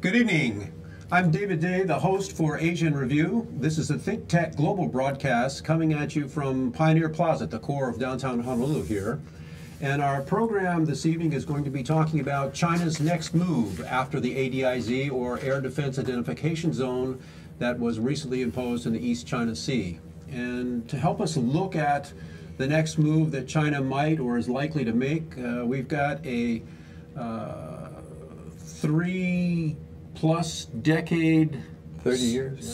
Good evening. I'm David Day, the host for Asia in Review. This is a Think Tech Global broadcast coming at you from Pioneer Plaza at the core of downtown Honolulu here. And our program this evening is going to be talking about China's next move after the ADIZ, or Air Defense Identification Zone, that was recently imposed in the East China Sea. And to help us look at the next move that China might or is likely to make, we've got a 3+ decade, 30 years, yeah.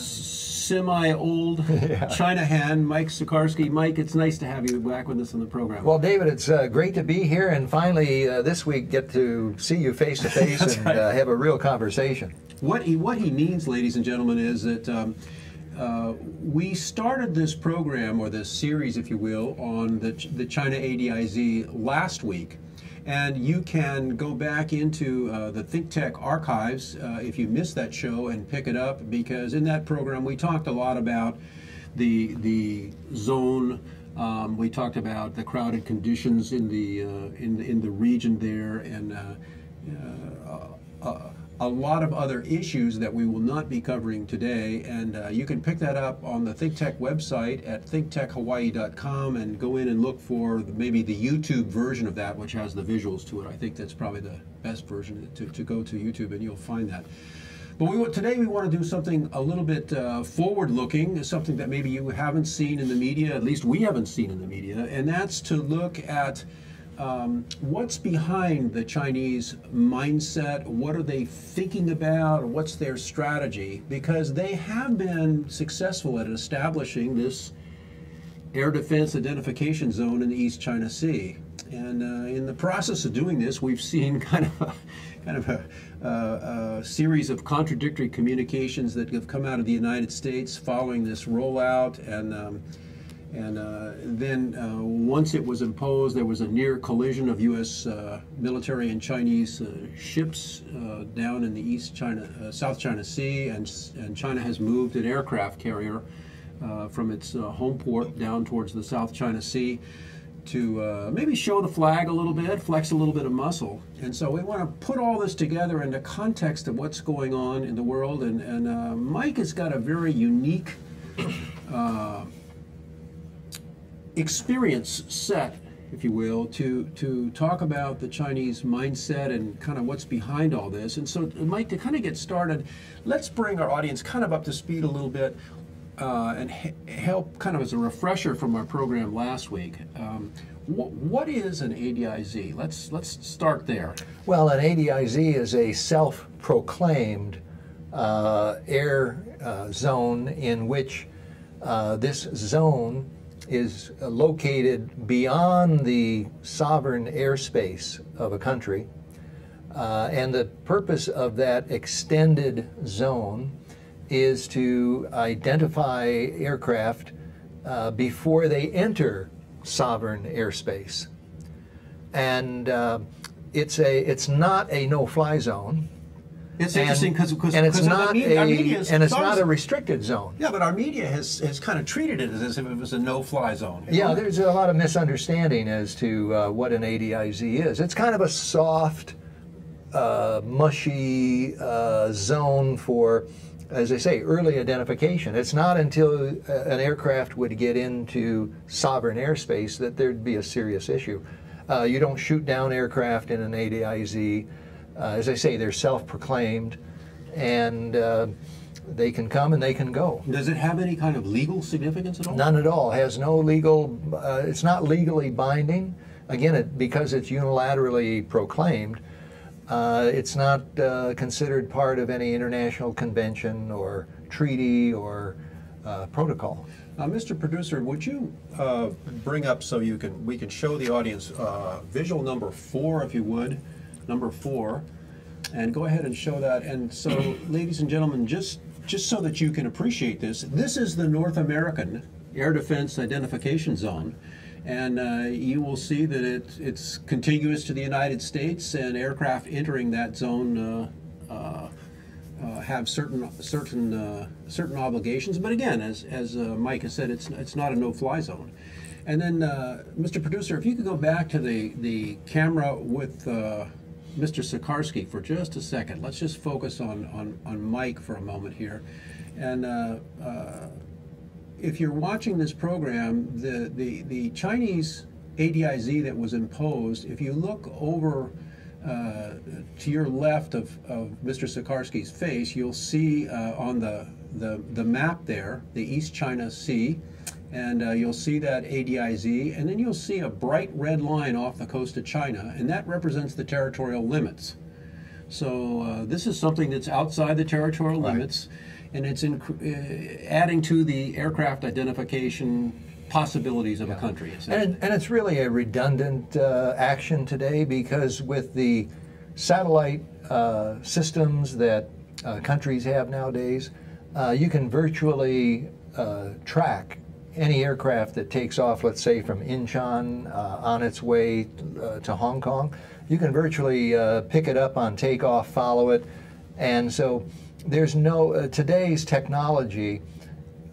Semi-old China hand, Mike Sikarsky. Mike, it's nice to have you back with us on the program. Well, David, it's great to be here, and finally this week get to see you face to face and have a real conversation. What he means, ladies and gentlemen, is that we started this program, or this series, if you will, on the China ADIZ last week. And you can go back into the Think Tech archives if you missed that show and pick it up, because in that program we talked a lot about the zone. We talked about the crowded conditions in the region there, and a lot of other issues that we will not be covering today. And you can pick that up on the Think Tech website at thinktechhawaii.com and go in and look for maybe the YouTube version of that, which has the visuals to it. I think that's probably the best version to go to YouTube, and you'll find that. But today we want to do something a little bit forward-looking, something that maybe you haven't seen in the media, at least we haven't seen in the media, and that's to look at what's behind the Chinese mindset. What are they thinking about? What's their strategy? Because they have been successful at establishing this air defense identification zone in the East China Sea. And in the process of doing this, we've seen kind of a series of contradictory communications that have come out of the United States following this rollout. And then once it was imposed, there was a near collision of U.S. military and Chinese ships down in the East China, South China Sea, and China has moved an aircraft carrier from its home port down towards the South China Sea to maybe show the flag a little bit, flex a little bit of muscle. And so we want to put all this together in the context of what's going on in the world. And Mike has got a very unique experience set, if you will, to talk about the Chinese mindset and kind of what's behind all this. And so, Mike, to kind of get started, let's bring our audience kind of up to speed a little bit and help kind of as a refresher from our program last week. What is an ADIZ? Let's start there. Well, an ADIZ is a self-proclaimed air zone in which this zone is located beyond the sovereign airspace of a country. And the purpose of that extended zone is to identify aircraft before they enter sovereign airspace. And it's not a no-fly zone. It's interesting because it's not a restricted zone. Yeah, but our media has kind of treated it as if it was a no-fly zone. Yeah, there's a lot of misunderstanding as to what an ADIZ is. It's kind of a soft, mushy zone for, as I say, early identification. It's not until an aircraft would get into sovereign airspace that there'd be a serious issue. You don't shoot down aircraft in an ADIZ. As I say, they're self-proclaimed, and they can come and they can go. Does it have any kind of legal significance at all? None at all. It has no legal, it's not legally binding. Again, because it's unilaterally proclaimed, it's not considered part of any international convention or treaty or protocol. Mr. Producer, would you bring up so we can show the audience visual number 4, if you would. Number 4, and go ahead and show that. And so, ladies and gentlemen, just so that you can appreciate this is the North American Air Defense Identification Zone, and you will see that it's contiguous to the United States, and aircraft entering that zone have certain obligations. But again, as Mike has said, it's not a no-fly zone. And then, Mr. Producer, if you could go back to the camera with Mr. Sikarsky for just a second. Let's just focus on Mike for a moment here. And if you're watching this program, the Chinese ADIZ that was imposed, if you look over to your left of Mr. Sikarsky's face, you'll see on the map there, the East China Sea, and you'll see that ADIZ, and then you'll see a bright red line off the coast of China, and that represents the territorial limits. So this is something that's outside the territorial limits, and it's adding to the aircraft identification possibilities of a country. And it's really a redundant action today, because with the satellite systems that countries have nowadays, you can virtually track any aircraft that takes off, let's say, from Incheon on its way to Hong Kong. You can virtually pick it up on takeoff, follow it, and so there's no today's technology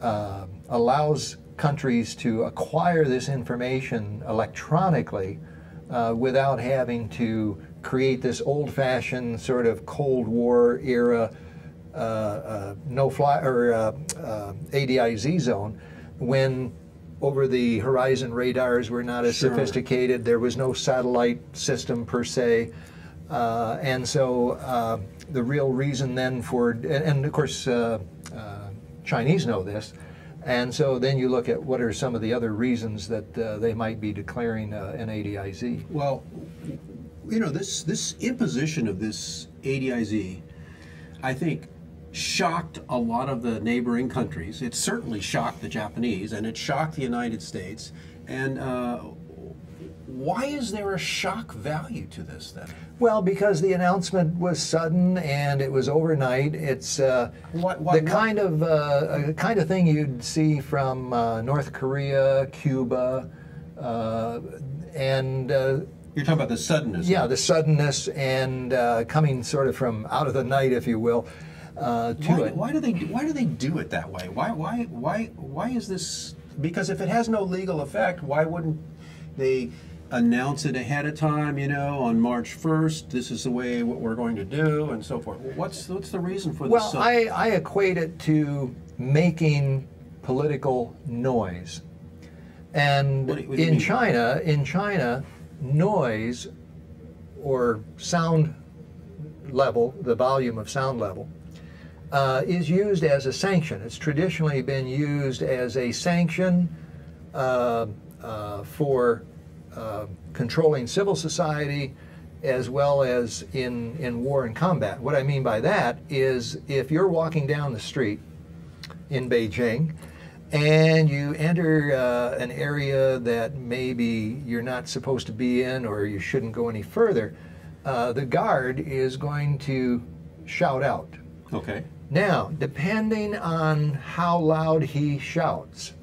allows countries to acquire this information electronically without having to create this old-fashioned sort of Cold War era no-fly or ADIZ zone, when over the horizon radars were not as sophisticated. There was no satellite system per se, and so the real reason then for, and of course Chinese know this, and so then you look at what are some of the other reasons that they might be declaring an ADIZ. Well, you know, this imposition of this ADIZ, I think, shocked a lot of the neighboring countries. It certainly shocked the Japanese, and it shocked the United States. And why is there a shock value to this then? Well, because the announcement was sudden and it was overnight. It's the kind of thing you'd see from North Korea, Cuba, and you're talking about the suddenness. Yeah, the suddenness and coming sort of from out of the night, if you will. Why do they do it that way? Why is this? Because if it has no legal effect, why wouldn't they announce it ahead of time? You know, on March 1st, this is the way what we're going to do, and so forth. What's the reason for this? Well, I equate it to making political noise, and in China, noise or sound level, the volume of sound level, is used as a sanction. It's traditionally been used as a sanction for controlling civil society, as well as in war and combat. What I mean by that is, if you're walking down the street in Beijing and you enter an area that maybe you're not supposed to be in, or you shouldn't go any further, the guard is going to shout out. Okay. Now, depending on how loud he shouts,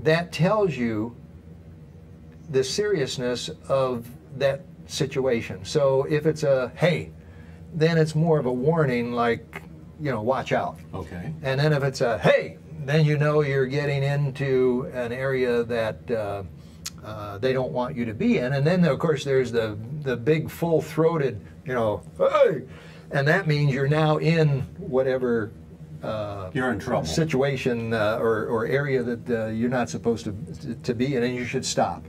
that tells you the seriousness of that situation. So if it's a hey, then it's more of a warning, like, you know, watch out. Okay. And then if it's a hey, then you know you're getting into an area that they don't want you to be in. And then, of course, there's the big full-throated, you know, hey! And that means you're now in whatever you're in trouble situation or area that you're not supposed to be in, and you should stop.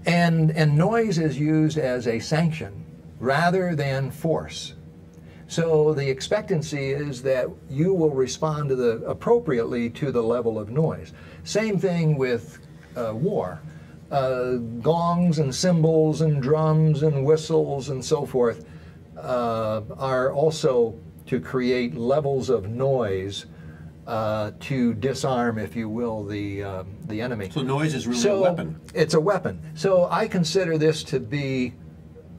And noise is used as a sanction rather than force. So the expectancy is that you will respond to appropriately to the level of noise. Same thing with war. Gongs and cymbals and drums and whistles and so forth are also to create levels of noise to disarm, if you will, the enemy. So noise is really a weapon. It's a weapon. So I consider this to be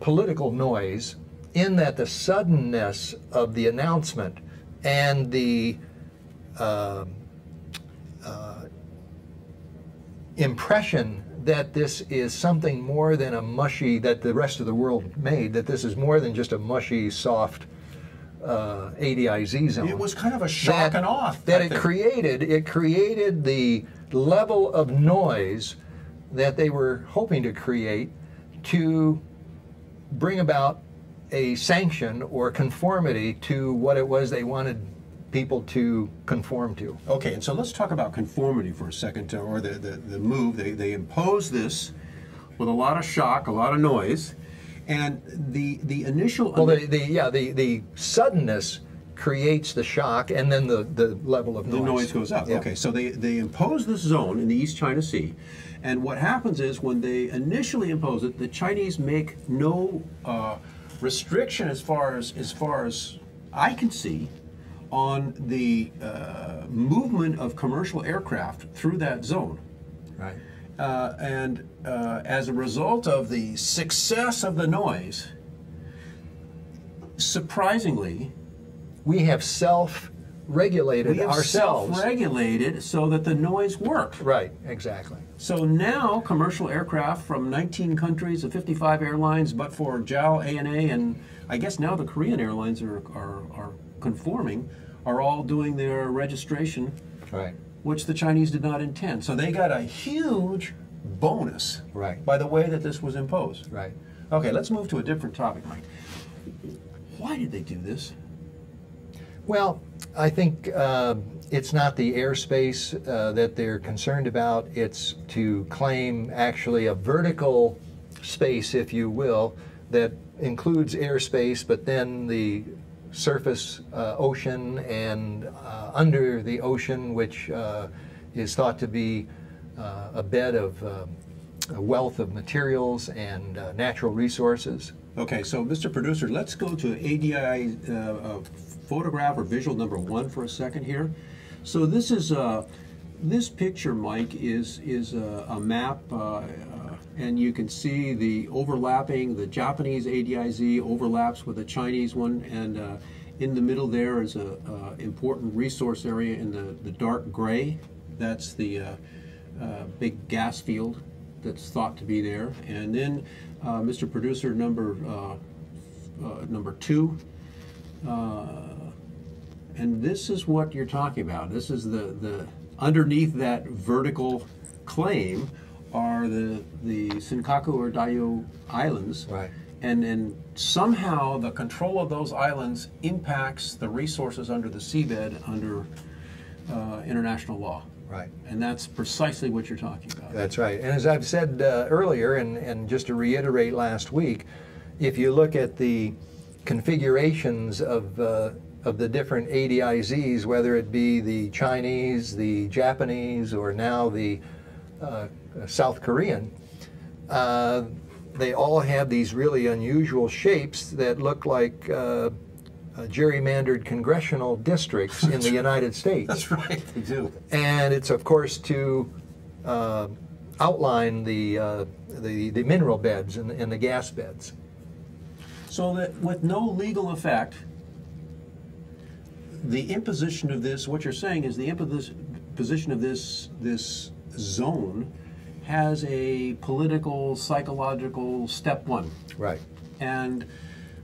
political noise, in that the suddenness of the announcement and the impression that this is something more than a mushy, that the rest of the world made, that this is more than just a mushy, soft ADIZ zone. It was kind of a shock and awe. That it created the level of noise that they were hoping to create to bring about a sanction or conformity to what it was they wanted people to conform to. Okay, and so let's talk about conformity for a second, or the move. They impose this with a lot of shock, a lot of noise, and the initial... Well, the suddenness creates the shock, and then the level of noise. The noise goes up. Yeah. Okay, so they impose this zone in the East China Sea, and what happens is when they initially impose it, the Chinese make no restriction as far as I can see on the movement of commercial aircraft through that zone. Right. And as a result of the success of the noise, surprisingly, we have self-regulated ourselves. Self-regulated so that the noise worked. Right, exactly. So now commercial aircraft from 19 countries of 55 airlines, but for JAL, ANA, and I guess now the Korean airlines are conforming, are all doing their registration, Right. which the Chinese did not intend. So they got a huge bonus Right. by the way that this was imposed. Right. Okay, let's move to a different topic, Mike. Why did they do this? Well, I think it's not the airspace that they're concerned about. It's to claim actually a vertical space, if you will, that includes airspace, but then the surface ocean and under the ocean, which is thought to be a bed of a wealth of materials and natural resources. Okay, so Mr. Producer, let's go to ADI photograph or visual number 1 for a second here. So this is this picture, Mike, is a map, and you can see the overlapping. The Japanese ADIZ overlaps with the Chinese one, and in the middle there is a important resource area in the dark gray. That's the big gas field that's thought to be there. And then Mr. Producer, number 2. And this is what you're talking about. This is the underneath that vertical claim are the Senkaku or Diaoyu Islands. Right. And somehow the control of those islands impacts the resources under the seabed under international law. Right. And that's precisely what you're talking about. That's right. And as I've said earlier, and just to reiterate last week, if you look at the configurations of the different ADIZs, whether it be the Chinese, the Japanese, or now the South Korean, they all have these really unusual shapes that look like gerrymandered congressional districts in the United States. That's right, they do. And it's, of course, to outline the mineral beds and the gas beds. So that with no legal effect, the imposition of this, what you're saying is the imposition of this zone has a political, psychological step 1. Right. And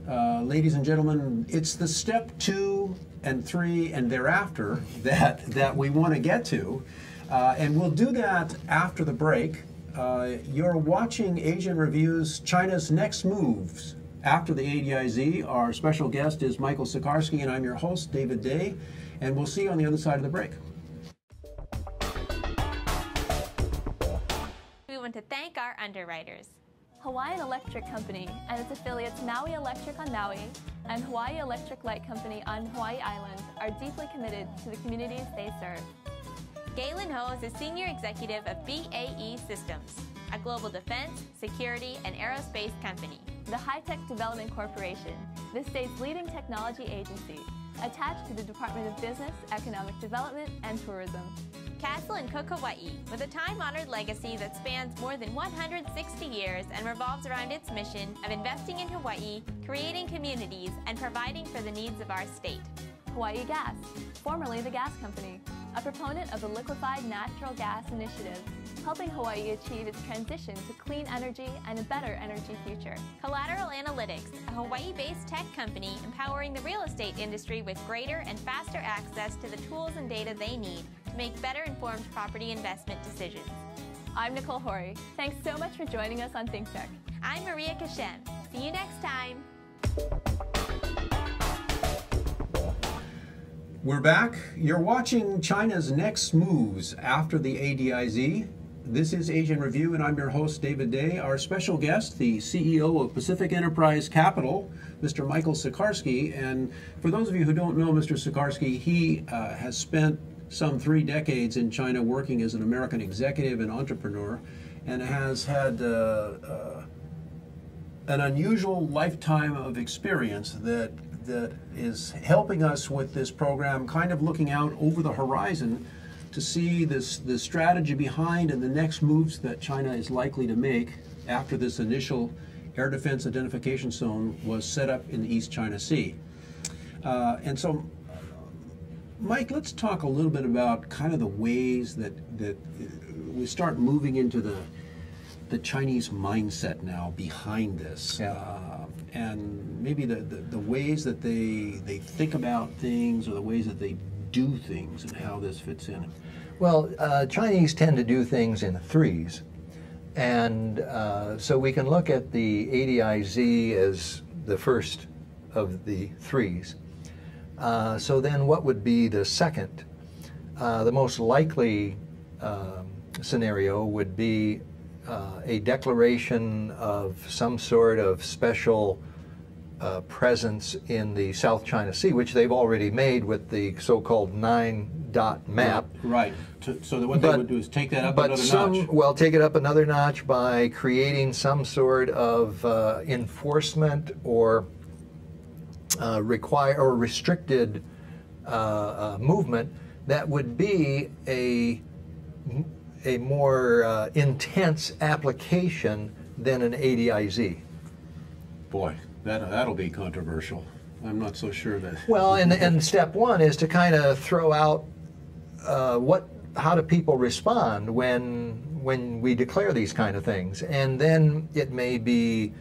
ladies and gentlemen, it's the step 2 and 3 and thereafter that we want to get to. And we'll do that after the break. You're watching Asian Review's China's Next Moves. After the ADIZ, our special guest is Michael Sikarsky, and I'm your host, David Day, and we'll see you on the other side of the break. We want to thank our underwriters. Hawaiian Electric Company and its affiliates Maui Electric on Maui and Hawaii Electric Light Company on Hawaii Island are deeply committed to the communities they serve. Galen Ho is a senior executive of BAE Systems, a global defense, security, and aerospace company. The High-Tech Development Corporation, the state's leading technology agency, attached to the Department of Business, Economic Development, and Tourism. Castle and Cook Hawaii, with a time-honored legacy that spans more than 160 years and revolves around its mission of investing in Hawaii, creating communities, and providing for the needs of our state. Hawaii Gas, formerly the Gas Company, a proponent of the Liquefied Natural Gas Initiative, helping Hawaii achieve its transition to clean energy and a better energy future. Collateral Analytics, a Hawaii-based tech company empowering the real estate industry with greater and faster access to the tools and data they need to make better informed property investment decisions. I'm Nicole Hori. Thanks so much for joining us on ThinkTech. I'm Maria Kashen, See you next time. We're back. You're watching China's next moves after the ADIZ. This is Asian Review, and I'm your host, David Day. Our special guest, the CEO of Pacific Enterprise Capital, Mr. Michael Sikarsky. And for those of you who don't know Mr. Sikarsky, he has spent some 3 decades in China working as an American executive and entrepreneur, and has had an unusual lifetime of experience that is helping us with this program, kind of looking out over the horizon to see the strategy behind and the next moves that China is likely to make after this initial air defense identification zone was set up in the East China Sea. And so, Mike, let's talk a little bit about kind of the ways that we start moving into the Chinese mindset now behind this. Yeah. And maybe the ways that they think about things, or the ways that they do things, and how this fits in. Well, Chinese tend to do things in threes. And so we can look at the ADIZ as the first of the threes. So then what would be the second? The most likely scenario would be a declaration of some sort of special presence in the South China Sea, which they've already made with the so-called 9-dot map. Right. So what they would do is take that up another notch. Well, take it up another notch by creating some sort of enforcement or restricted movement that would be a more intense application than an ADIZ. Boy, that'll be controversial. I'm not so sure that. Well, and step one is to kind of throw out how do people respond when we declare these kind of things, and then it may be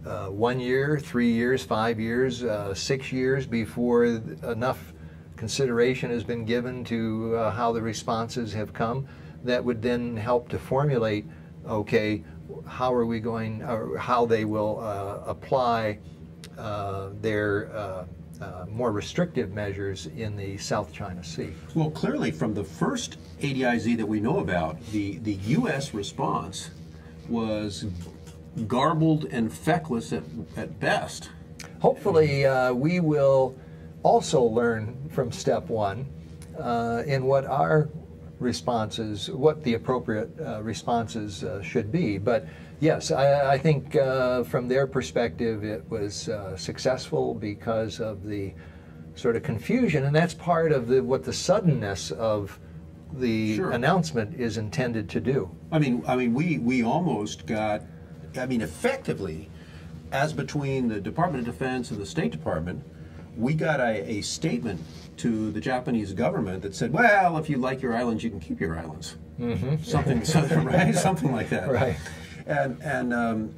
1 year, 3 years, 5 years, 6 years before enough consideration has been given to how the responses have come. That would then help to formulate, okay, how are we going, or how they will apply their more restrictive measures in the South China Sea. Well, clearly from the first ADIZ that we know about, the U.S. response was garbled and feckless at best. Hopefully we will also learn from step one in what our responses, what the appropriate responses should be. But yes, I think from their perspective it was successful because of the sort of confusion, and that's part of what the suddenness of the announcement is intended to do. I mean, we almost got, effectively, as between the Department of Defense and the State Department, we got a statement to the Japanese government that said, well, if you like your islands, you can keep your islands. Mm-hmm. Something, right? Something like that. Right. And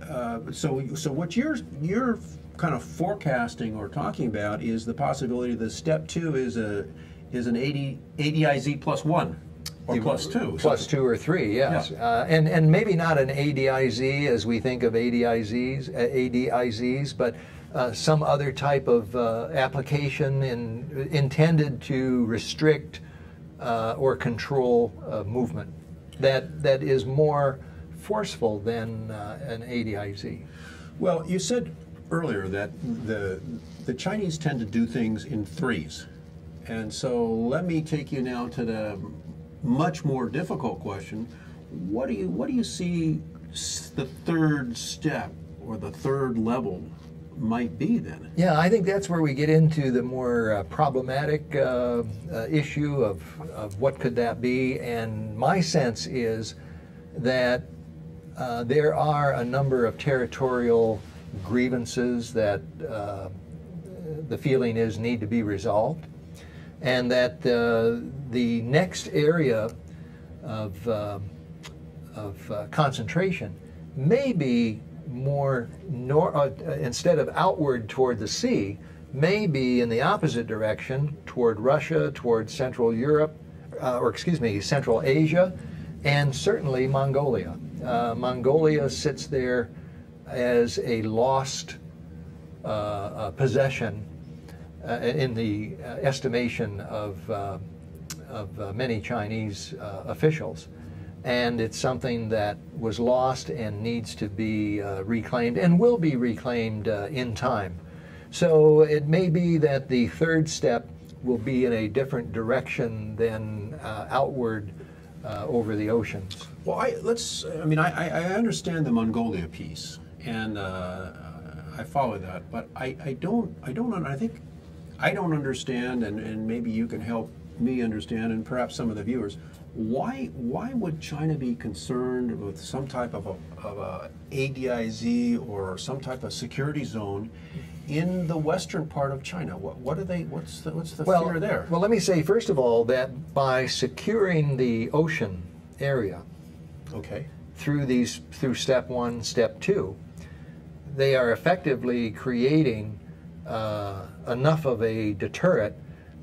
so what you're kind of forecasting or talking about is the possibility that step two is an ADIZ plus one. Or plus two. Plus 2 or 3, yes. Yeah. And maybe not an ADIZ as we think of ADIZs, but some other type of application intended to restrict or control movement that is more forceful than an ADIZ. Well, you said earlier that the Chinese tend to do things in threes. And so let me take you now to the much more difficult question. What do you see the third step or the third level might be then? Yeah, I think that's where we get into the more problematic issue of what could that be. And my sense is that there are a number of territorial grievances that the feeling is need to be resolved, and that the next area of concentration may be more, instead of outward toward the sea, may be in the opposite direction, toward Russia, toward Central Europe, Central Asia, and certainly Mongolia. Mongolia sits there as a lost possession in the estimation of many Chinese officials. And it's something that was lost and needs to be reclaimed and will be reclaimed in time. So it may be that the third step will be in a different direction than outward over the oceans. Well, I understand the Mongolia piece, and I follow that, but I think I don't understand, and maybe you can help me understand, and perhaps some of the viewers. Why would China be concerned with some type of a ADIZ or some type of security zone in the western part of China? What's the fear there? Well, let me say first of all that by securing the ocean area, okay, through step 1, step 2, they are effectively creating enough of a deterrent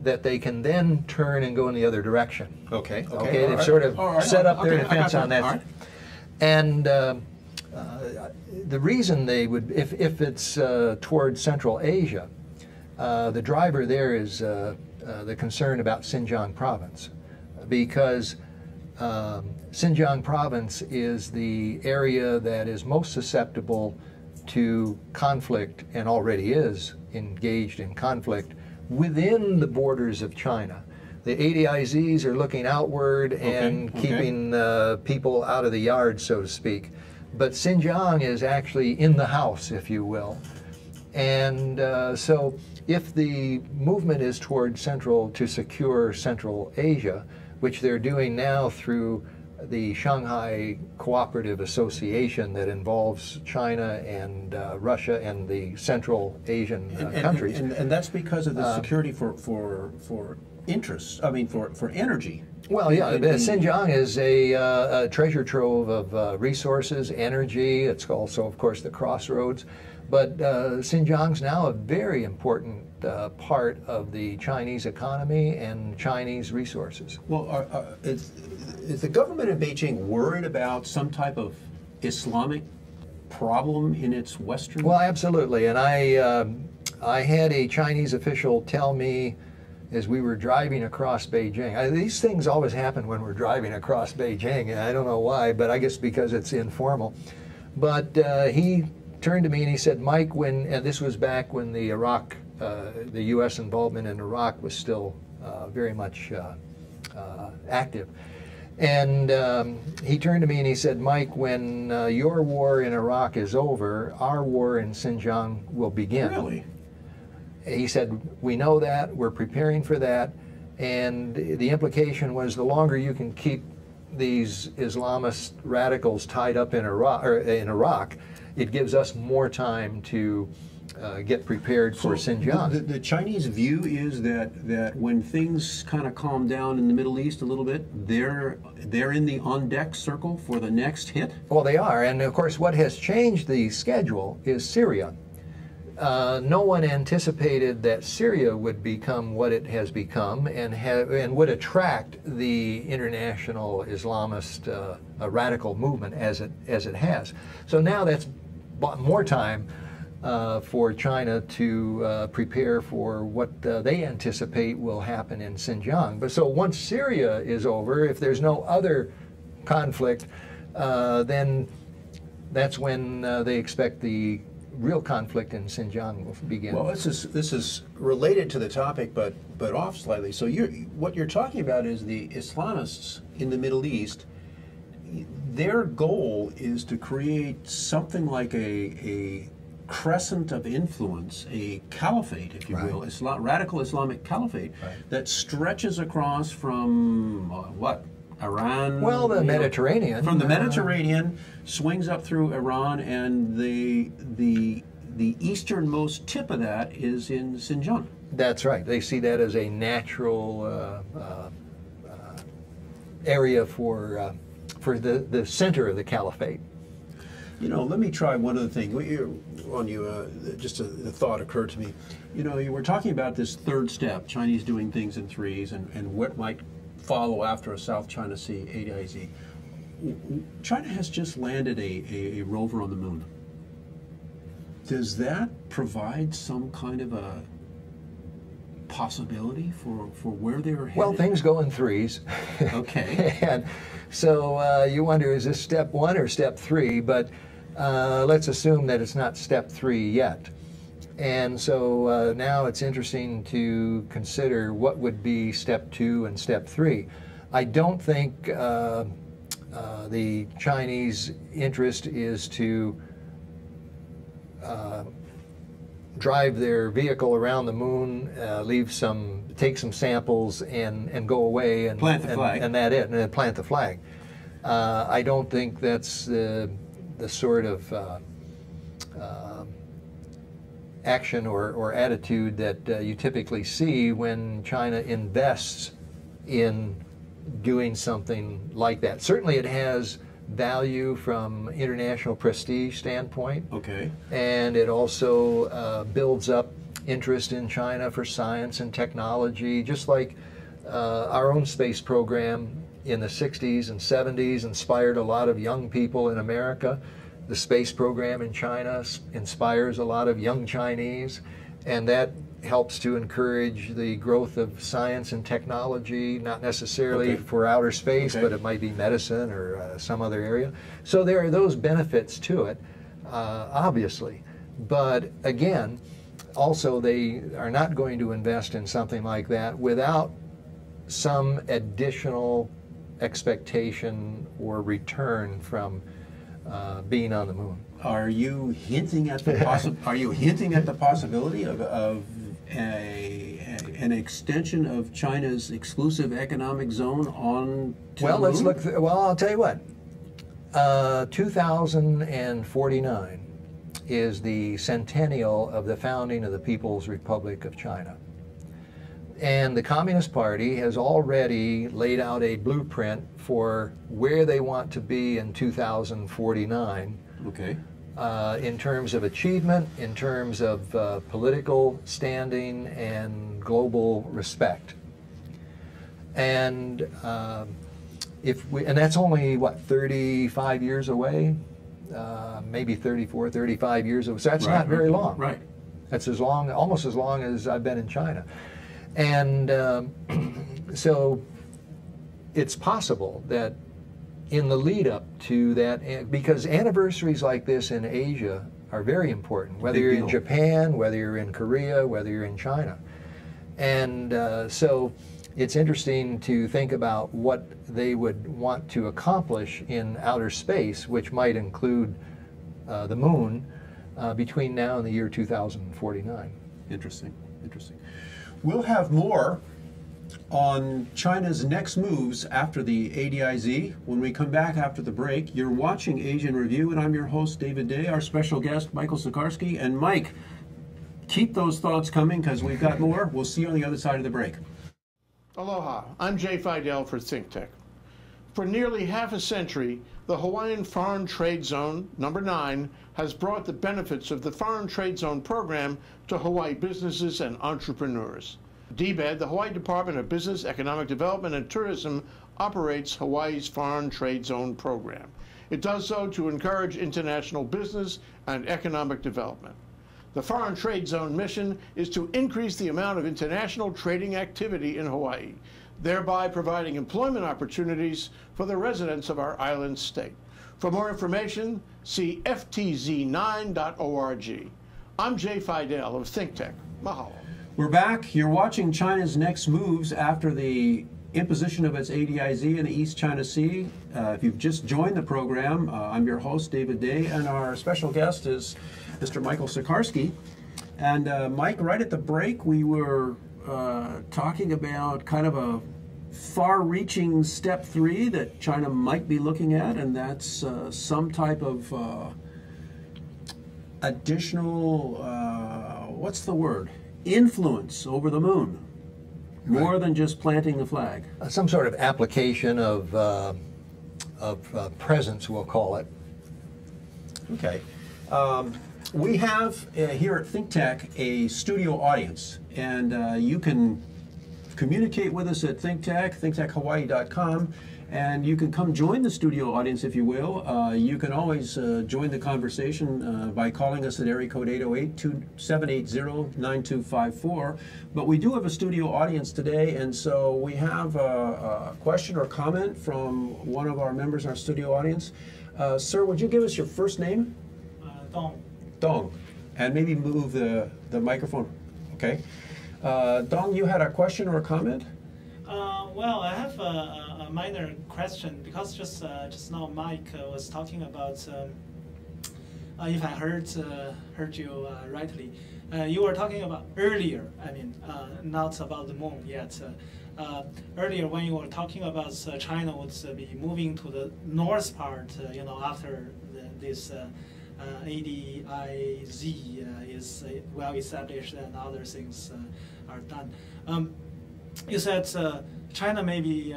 that they can then turn and go in the other direction. Okay. They've sort of set up their defense on that. Right. And the reason they would, if it's toward Central Asia, the driver there is the concern about Xinjiang province, because Xinjiang province is the area that is most susceptible to conflict, and already is engaged in conflict within the borders of China. The ADIZs are looking outward and keeping people out of the yard, so to speak. But Xinjiang is actually in the house, if you will. And so if the movement is toward to secure Central Asia, which they're doing now through the Shanghai Cooperative Association that involves China and Russia and the Central Asian countries. And that's because of the security for interests, I mean for energy. Well, yeah, Xinjiang is a treasure trove of resources, energy. It's also, of course, the crossroads. But Xinjiang's now a very important part of the Chinese economy and Chinese resources. Well, is the government in Beijing worried about some type of Islamic problem in its western? Well, absolutely. And I had a Chinese official tell me as we were driving across Beijing. These things always happen when we're driving across Beijing, and I don't know why, but I guess because it's informal. But he turned to me and he said, Mike, and this was back when the U.S. involvement in Iraq was still very much active. And he turned to me and he said, Mike, when your war in Iraq is over, our war in Xinjiang will begin. Really? He said, we know that, we're preparing for that, and the implication was the longer you can keep these Islamist radicals tied up in Iraq, it gives us more time to get prepared for Xinjiang. The Chinese view is that when things kind of calm down in the Middle East a little bit, they're in the on-deck circle for the next hit? Well, they are, and of course what has changed the schedule is Syria. No one anticipated that Syria would become what it has become and would attract the international Islamist radical movement as it has. So now that's bought more time for China to prepare for what they anticipate will happen in Xinjiang. But so once Syria is over, if there's no other conflict, then that's when they expect the real conflict in Xinjiang will begin. Well, this is related to the topic, but off slightly. So what you're talking about is the Islamists in the Middle East. Their goal is to create something like a crescent of influence, a caliphate, if you will, radical Islamic caliphate that stretches across from what? Iran? Well, the Mediterranean. From the Mediterranean, swings up through Iran, and the easternmost tip of that is in Xinjiang. That's right. They see that as a natural area for the center of the caliphate. You know, let me try one other thing. Just a thought occurred to me. You know, you were talking about this third step, Chinese doing things in threes, and what might follow after a South China Sea ADIZ. China has just landed a rover on the moon. Does that provide some kind of a possibility for where they're headed? Well, things go in threes. Okay. And so you wonder, is this step 1 or step 3? But let's assume that it's not step 3 yet. And so now it's interesting to consider what would be step 2 and step 3. I don't think the Chinese interest is to drive their vehicle around the moon, take some samples, and go away and plant the flag, and that it, and then plant the flag. I don't think that's the sort of action or attitude that you typically see when China invests in doing something like that. Certainly, it has value from international prestige standpoint. Okay. And it also builds up interest in China for science and technology, just like our own space program in the 60s and 70s inspired a lot of young people in America. The space program in China inspires a lot of young Chinese, and that helps to encourage the growth of science and technology, not necessarily for outer space, but it might be medicine or some other area. So there are those benefits to it, obviously. But again, also they are not going to invest in something like that without some additional expectation or return from being on the moon. Are you hinting at the possibility of an extension of China's exclusive economic zone on to well, the let's moon? look. Well, I'll tell you what. 2049 is the centennial of the founding of the People's Republic of China. And the Communist Party has already laid out a blueprint for where they want to be in 2049. Okay. In terms of achievement, in terms of political standing and global respect. And and that's only, what, 35 years away? Maybe 34, 35 years away. So that's not very long. Right. That's almost as long as I've been in China. And so it's possible that in the lead up to that, because anniversaries like this in Asia are very important, whether you're in Japan, whether you're in Korea, whether you're in China. And so it's interesting to think about what they would want to accomplish in outer space, which might include the moon, between now and the year 2049. Interesting, interesting. We'll have more on China's next moves after the ADIZ. When we come back after the break, you're watching Asia in Review, and I'm your host, David Day. Our special guest, Michael Sikarsky. And Mike, keep those thoughts coming because we've got more. We'll see you on the other side of the break. Aloha, I'm Jay Fidel for ThinkTech. For nearly half a century, the Hawaiian Foreign Trade Zone, number 9, has brought the benefits of the Foreign Trade Zone program to Hawaii businesses and entrepreneurs. DBED, the Hawaii Department of Business, Economic Development and Tourism, operates Hawaii's Foreign Trade Zone program. It does so to encourage international business and economic development. The Foreign Trade Zone mission is to increase the amount of international trading activity in Hawaii, thereby providing employment opportunities for the residents of our island state. For more information, see ftz9.org. I'm Jay Fidel of ThinkTech. Mahalo. We're back. You're watching China's next moves after the imposition of its ADIZ in the East China Sea. If you've just joined the program, I'm your host, David Day, and our special guest is Mr. Michael Sikarsky. And Mike, right at the break, we were talking about kind of a far-reaching step 3 that China might be looking at, and that's some type of additional, what's the word? Influence over the moon, more than just planting the flag. Some sort of application of presence, we'll call it. Okay. We have here at ThinkTech a studio audience, and you can communicate with us at ThinkTech, thinktechhawaii.com, And you can come join the studio audience if you will. You can always join the conversation by calling us at area code 808-780-9254. But we do have a studio audience today, and so we have a question or comment from one of our members in our studio audience. Sir, would you give us your first name? Dong. Dong. And maybe move the microphone. Okay. Dong, you had a question or a comment? Well, I have a minor question because just now Mike was talking about, if I heard you rightly, you were talking about earlier. I mean, not about the moon yet. Earlier, when you were talking about China would be moving to the north part, after this ADIZ is well established and other things are done. You said China may be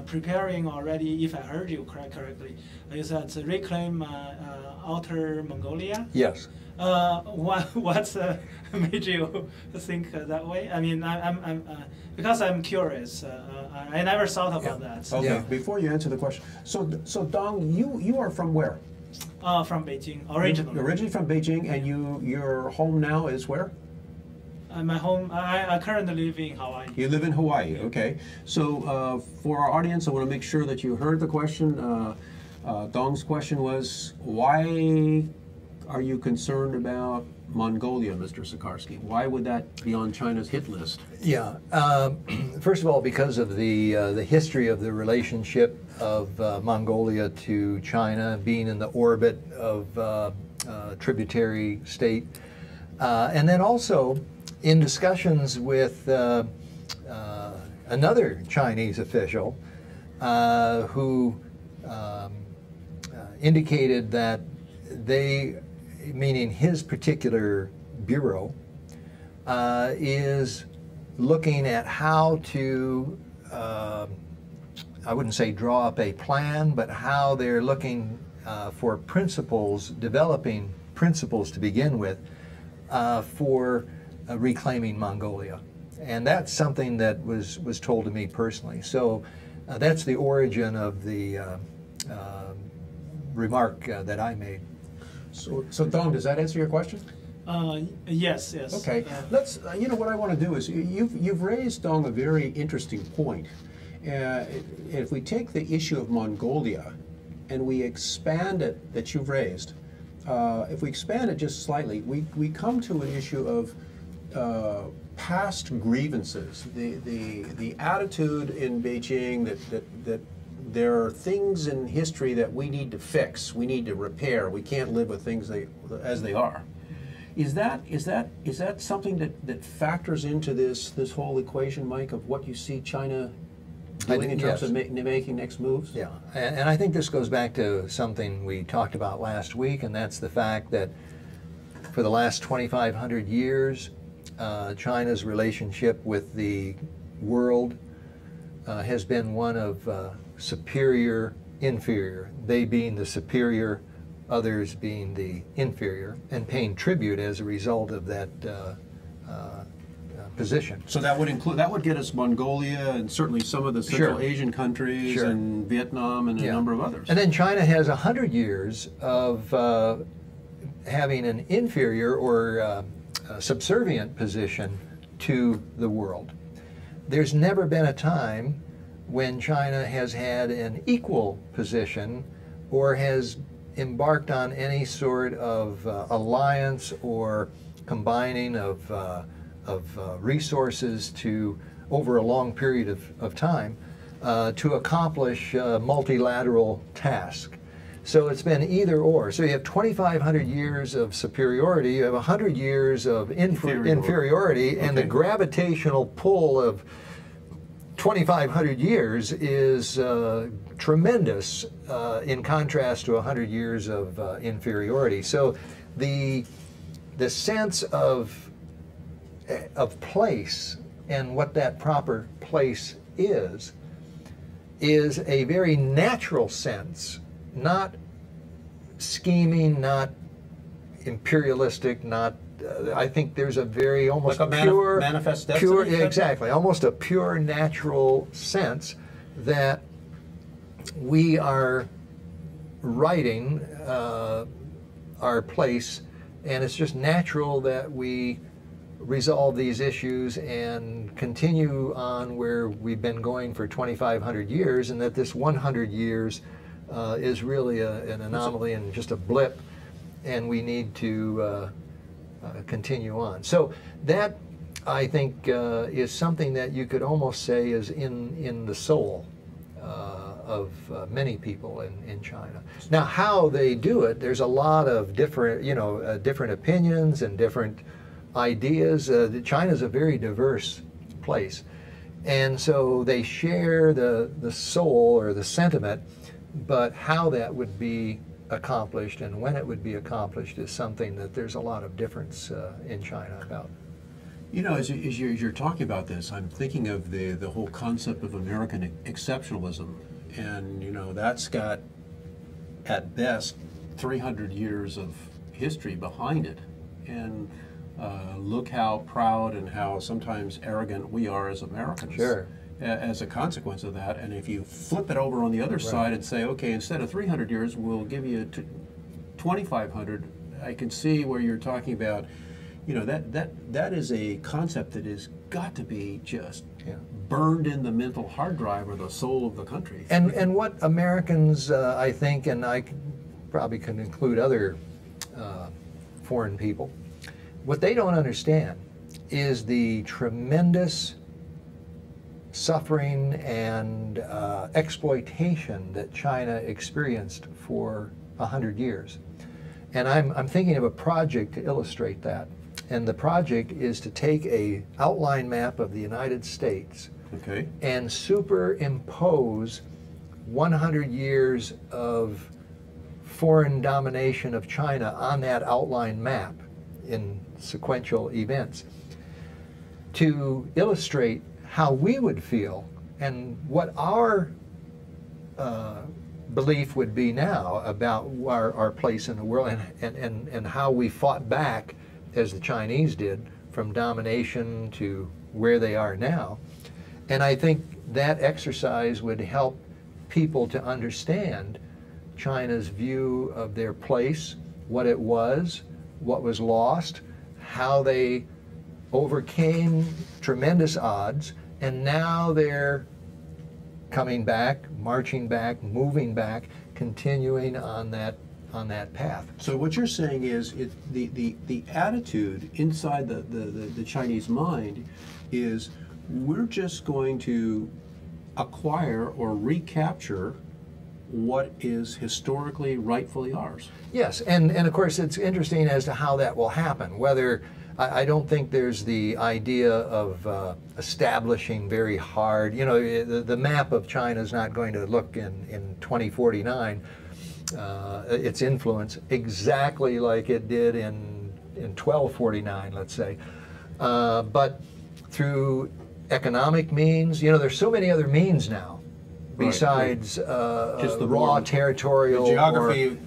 preparing already, if I heard you correctly. You said reclaim Outer Mongolia? Yes. What made you think that way? I mean, I'm because I'm curious. I never thought about that. Okay. Yeah. Before you answer the question, so Dong, you are from where? From Beijing, originally. You're originally from Beijing, and your home now is where? My home. I currently live in Hawaii. You live in Hawaii. Okay. So for our audience, I want to make sure that you heard the question. Dong's question was, why are you concerned about Mongolia, Mr. Sikarsky? Why would that be on China's hit list? Yeah. First of all, because of the history of the relationship of Mongolia to China, being in the orbit of tributary state, and then also in discussions with another Chinese official who indicated that they, meaning his particular bureau, is looking at how to, I wouldn't say draw up a plan, but how they're looking for principles, developing principles to begin with, for reclaiming Mongolia. And that's something that was told to me personally. So that's the origin of the remark that I made. So Dong, does that answer your question? Yes. Okay. Let's. You know what I want to do is you've raised, Dong, a very interesting point. If we take the issue of Mongolia and we expand it that you've raised, if we expand it just slightly, we come to an issue of past grievances. The attitude in Beijing that there are things in history that we need to fix, we need to repair. We can't live with things as they are. Is that something that factors into this whole equation, Mike, of what you see China doing in terms of making next moves? Yeah, and I think this goes back to something we talked about last week, and that's the fact that for the last 2,500 years, China's relationship with the world has been one of superior, inferior, they being the superior, others being the inferior, and paying tribute as a result of that position. So that would get us Mongolia and certainly some of the Central Asian countries and Vietnam and a number of others. And then China has 100 years of having an inferior or subservient position to the world. There's never been a time when China has had an equal position or has embarked on any sort of alliance or combining of resources to, over a long period of time, to accomplish a multilateral task. So it's been either or. So you have 2,500 years of superiority, you have 100 years of inferiority, and the gravitational pull of 2,500 years is tremendous in contrast to 100 years of inferiority. So the sense of place and what that proper place is a very natural sense, not scheming, not imperialistic, not. I think there's a very almost like a pure, manifest destiny. exactly, almost a pure natural sense that we are writing our place, and it's just natural that we resolve these issues and continue on where we've been going for 2,500 years, and that this 100 years is really an anomaly and just a blip, and we need to continue on. So that, I think, is something that you could almost say is in the soul of many people in China. Now, how they do it, there's a lot of different, different opinions and different ideas. China's a very diverse place, and so they share the soul or the sentiment, but how that would be accomplished and when it would be accomplished is something that there's a lot of difference in China about. You know, as you're talking about this, I'm thinking of the whole concept of American exceptionalism, and that's got, at best, 300 years of history behind it, and look how proud and how sometimes arrogant we are as Americans. Sure. As a consequence of that. And if you flip it over on the other side and say, okay, instead of 300 years, we'll give you 2,500, I can see where you're talking about, that is a concept that has got to be just burned in the mental hard drive or the soul of the country. And what Americans, I think, and I probably can include other foreign people, what they don't understand is the tremendous suffering and exploitation that China experienced for 100 years. And I'm thinking of a project to illustrate that. And the project is to take a outline map of the United States and superimpose 100 years of foreign domination of China on that outline map in sequential events to illustrate how we would feel and what our belief would be now about our place in the world, and how we fought back, as the Chinese did, from domination to where they are now. And I think that exercise would help people to understand China's view of their place, what it was, what was lost, how they overcame tremendous odds, and now they're coming back, marching back, moving back, continuing on that path. So what you're saying is the attitude inside the Chinese mind is, we're just going to acquire or recapture what is historically rightfully ours. Yes, and of course it's interesting as to how that will happen. Whether I don't think there's the idea of establishing very hard, the map of China is not going to look in 2049, its influence exactly like it did in 1249, let's say. But through economic means, there's so many other means now besides just the raw territorial the geography.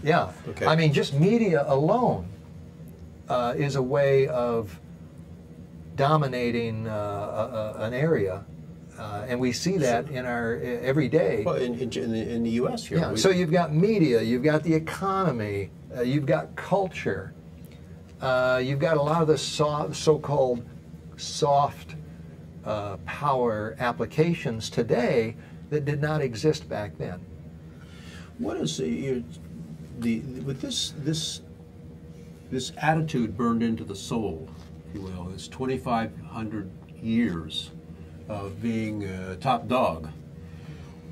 Okay. I mean, just media alone is a way of dominating an area, and we see that in our every day. Well, in the U.S. here. Yeah. So you've got media, you've got the economy, you've got culture, you've got a lot of the so-called soft power applications today that did not exist back then. What is with this attitude burned into the soul, if you will, this 2,500 years of being top dog?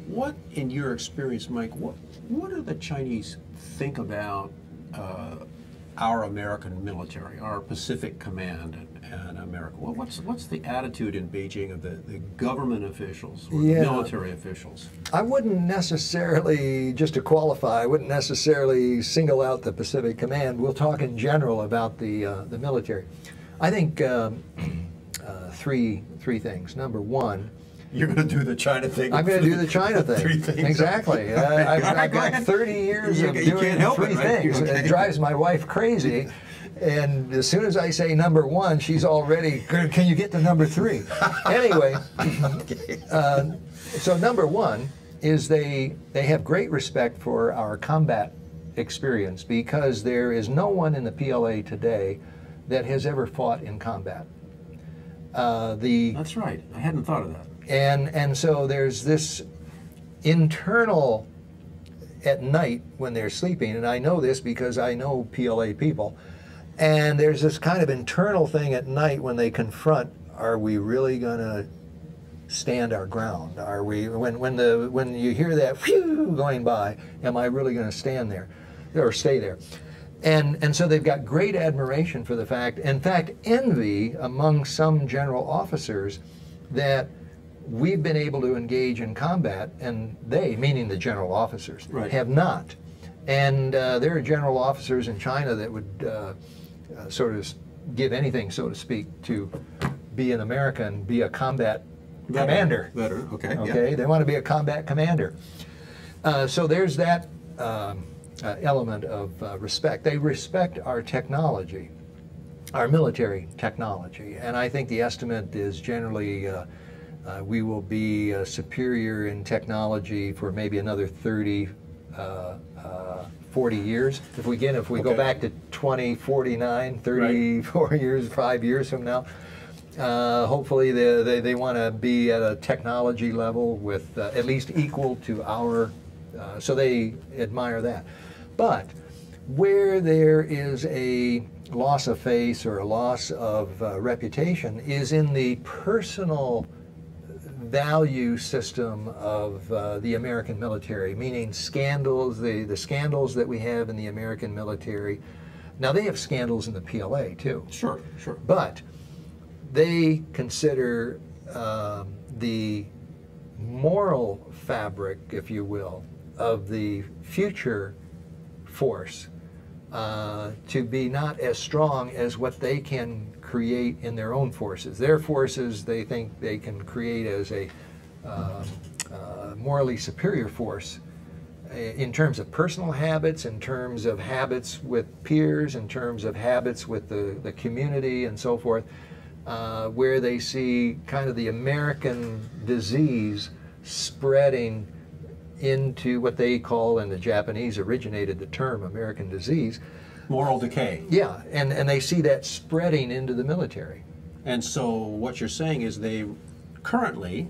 What, in your experience, Mike, what do the Chinese think about our American military, our Pacific Command and America? Well, what's the attitude in Beijing of the government officials or the military officials? I wouldn't necessarily, just to qualify, I wouldn't necessarily single out the Pacific Command. We'll talk in general about the military. I think three things. Number one, you're going to do the China thing. I'm going to do the China thing. 3 things. Exactly. I've got 30 years of doing 3 things. It drives my wife crazy. And as soon as I say number 1, she's already, can you get to number 3? Anyway, so number 1, is they have great respect for our combat experience, because there is no one in the PLA today that has ever fought in combat. That's right. I hadn't thought of that. And so there's this internal, at night when they're sleeping, and I know this because I know PLA people, and there's this kind of internal thing at night when they confront, are we really going to stand our ground? Are we, when you hear that phew going by, am I really going to stand there or stay there? And so they've got great admiration for the fact, in fact, envy among some general officers that we've been able to engage in combat, and they, meaning the general officers, right, have not. And there are general officers in China that would sort of give anything, so to speak, to be an American, be a combat commander. Veteran, okay. Okay, yeah. They want to be a combat commander. So there's that element of respect. They respect our technology, our military technology, and I think the estimate is generally we will be superior in technology for maybe another 30, 40 years. If we go back to 2049, 34 right, years, 5 years from now, hopefully they want to be at a technology level with at least equal to our, so they admire that. But where there is a loss of face or a loss of reputation is in the personal value system of the American military, meaning scandals, the scandals that we have in the American military. Now, they have scandals in the PLA too. Sure, sure. But they consider the moral fabric, if you will, of the future force to be not as strong as what they can create in their own forces. Their forces, they think they can create as a morally superior force in terms of personal habits, in terms of habits with peers, in terms of habits with the community and so forth, where they see kind of the American disease spreading into what they call, and the Japanese originated the term American disease, moral decay. Yeah, and they see that spreading into the military. And so what you're saying is they currently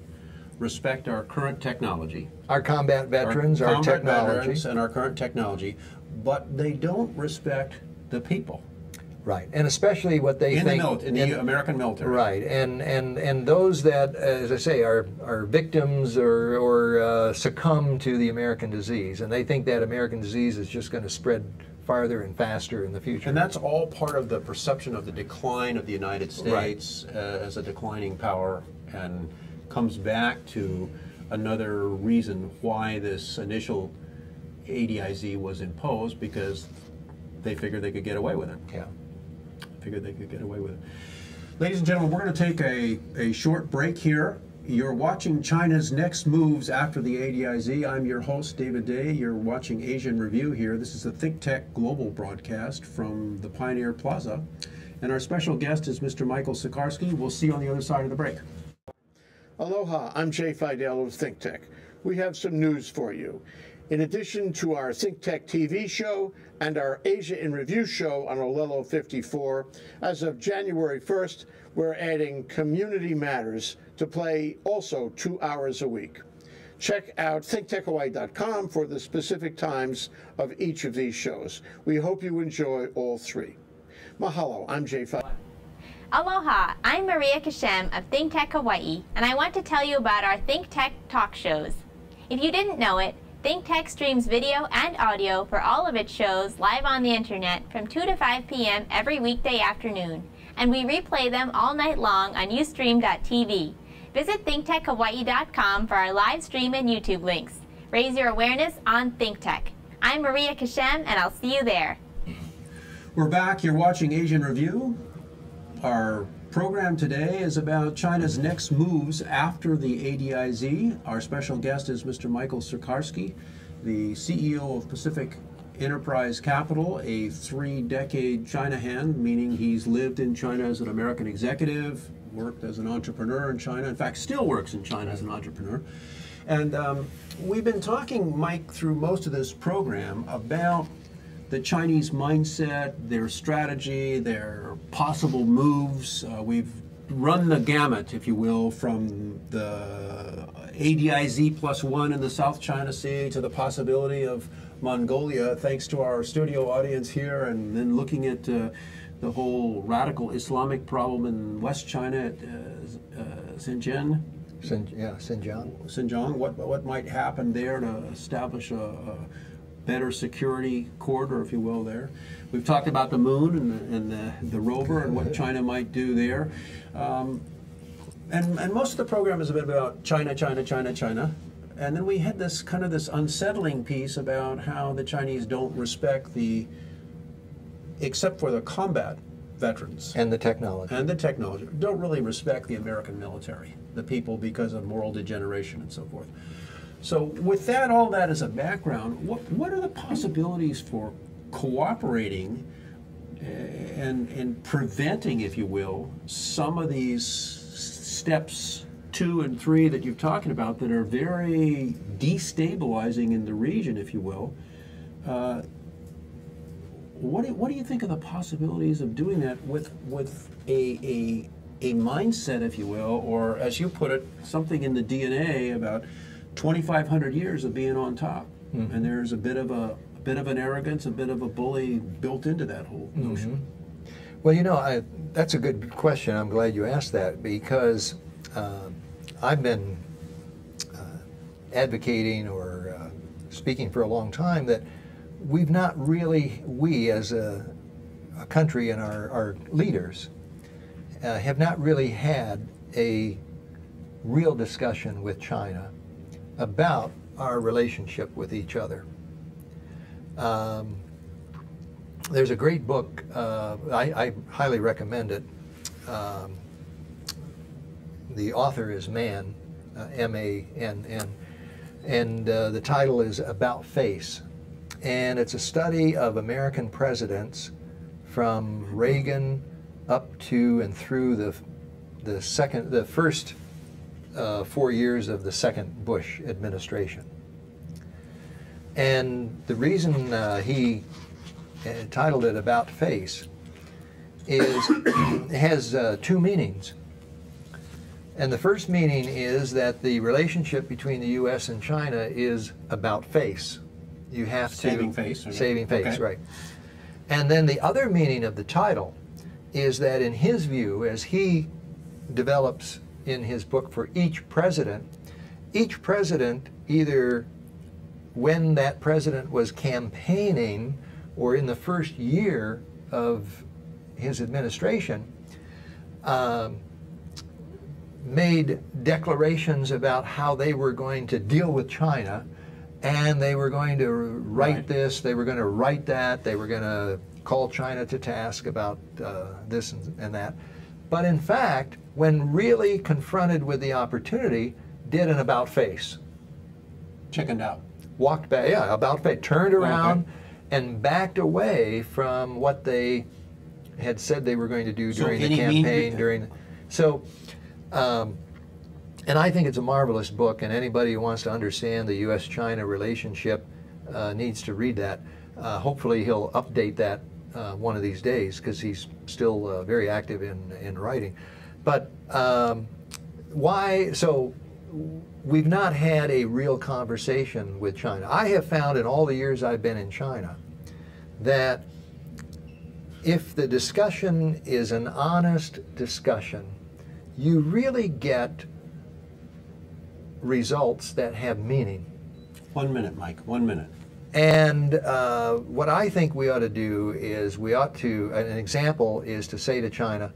respect our current technology. Our combat veterans, our technology. Veterans and our current technology, but they don't respect the people. Right, and especially what they think in the American military. Right, and those that, as I say, are victims or succumb to the American disease, and they think that American disease is just going to spread farther and faster in the future. And that's all part of the perception of the decline of the United States as a declining power, and comes back to another reason why this initial ADIZ was imposed, because they figured they could get away with it. Yeah. Figured they could get away with it. Ladies and gentlemen, we're going to take a short break here. You're watching China's Next Moves After the ADIZ. I'm your host, David Day. You're watching Asian Review here. This is a ThinkTech Global broadcast from the Pioneer Plaza. And our special guest is Mr. Michael Sikarsky. We'll see you on the other side of the break. Aloha, I'm Jay Fidel of ThinkTech. We have some news for you. In addition to our ThinkTech TV show and our Asia in Review show on Olelo 54, as of January 1st, we're adding Community Matters to play also 2 hours a week. Check out thinktechhawaii.com for the specific times of each of these shows. We hope you enjoy all three. Mahalo, I'm Jay Fidel. Aloha, I'm Maria Kashem of ThinkTech Hawaii, and I want to tell you about our ThinkTech talk shows. If you didn't know it, ThinkTech streams video and audio for all of its shows live on the internet from 2 to 5 p.m. every weekday afternoon, and we replay them all night long on ustream.tv. Visit thinktechhawaii.com for our live stream and YouTube links. Raise your awareness on ThinkTech. I'm Maria Kashem, and I'll see you there. We're back. You're watching Asian Review. Our program today is about China's next moves after the ADIZ. Our special guest is Mr. Michael Sikarsky, the CEO of Pacific Enterprise Capital, a 3-decade China hand, meaning he's lived in China as an American executive, worked as an entrepreneur in China, in fact still works in China as an entrepreneur, And we've been talking, Mike, through most of this program about the Chinese mindset, their strategy, their possible moves. We've run the gamut, if you will, from the ADIZ +1 in the South China Sea to the possibility of Mongolia, thanks to our studio audience here, and then looking at the whole radical Islamic problem in West China at Xinjiang. Xinjiang. What might happen there to establish a better security corridor, if you will, there. We've talked about the moon and the rover and what China might do there. And most of the program has been about China, China, China, China. And then we had this kind of this unsettling piece about how the Chinese don't respect except for the combat veterans. And the technology. And the technology. Don't really respect the American military, the people, because of moral degeneration and so forth. So with that, all that as a background, what are the possibilities for cooperating and preventing, if you will, some of these steps 2 and 3 that you're talking about that are very destabilizing in the region, if you will? What do you think of the possibilities of doing that with a mindset, if you will, or as you put it, something in the DNA about 2,500 years of being on top? Mm-hmm. And there's a bit of an arrogance, a bit of a bully built into that whole notion. Mm-hmm. Well, you know, that's a good question. I'm glad you asked that, because I've been advocating or speaking for a long time that we've not really, we as a country and our leaders have not really had a real discussion with China about our relationship with each other. There's a great book, I highly recommend it. The author is Mann, M-A-N-N, and the title is About Face. And it's a study of American presidents from Reagan up to and through the first 4 years of the second Bush administration. And the reason he titled it About Face is it has 2 meanings. And the first meaning is that the relationship between the U.S. and China is about face. You have saving face. Saving face, okay. Right. And then the other meaning of the title is that in his view, as he develops in his book for each president either when that president was campaigning or in the first year of his administration, made declarations about how they were going to deal with China, and they were going to write this, they were going to write that, they were going to call China to task about this and that. But in fact, when really confronted with the opportunity, did an about face. Chickened out. Walked back, yeah, about face, turned around and backed away from what they had said they were going to do during the campaign. And I think it's a marvelous book, and anybody who wants to understand the U.S.-China relationship needs to read that. Hopefully he'll update that one of these days, because he's still very active in writing. But why? So we've not had a real conversation with China. I have found in all the years I've been in China that if the discussion is an honest discussion, you really get results that have meaning. 1 minute, Mike, 1 minute. And what I think we ought to do is an example is to say to China,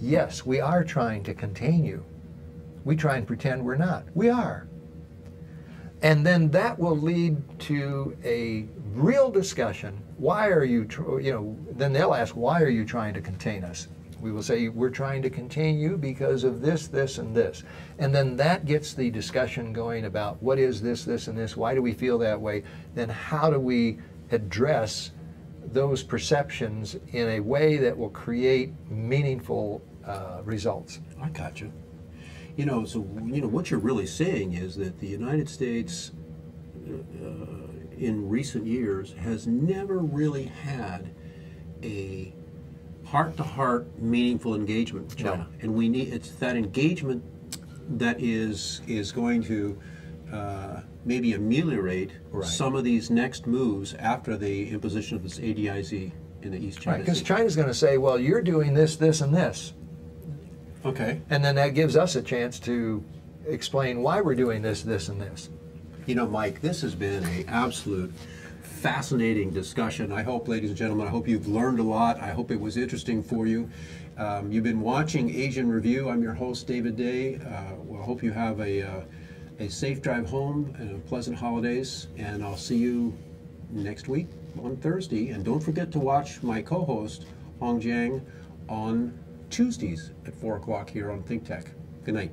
yes, we are trying to contain you. We try and pretend we're not. We are. And then that will lead to a real discussion. Why are you, then they'll ask, why are you trying to contain us? We will say, we're trying to contain you because of this, this, and this. And then that gets the discussion going about what is this, this, and this? Why do we feel that way? Then how do we address those perceptions in a way that will create meaningful results? I got you. You know, so what you're really saying is that the United States, in recent years, has never really had a heart-to-heart, meaningful engagement with China, and it's that engagement that is going to maybe ameliorate some of these next moves after the imposition of this ADIZ in the East China Sea. Because China's going to say, well, you're doing this, this, and this. Okay. And then that gives us a chance to explain why we're doing this, this, and this. You know, Mike, this has been an absolute fascinating discussion. I hope, ladies and gentlemen, I hope you've learned a lot. I hope it was interesting for you. You've been watching Asian Review. I'm your host, David Day. Well, I hope you have a safe drive home and pleasant holidays, and I'll see you next week on Thursday. And don't forget to watch my co-host, Hong Jiang, on Tuesdays at 4 o'clock here on Think Tech. Good night.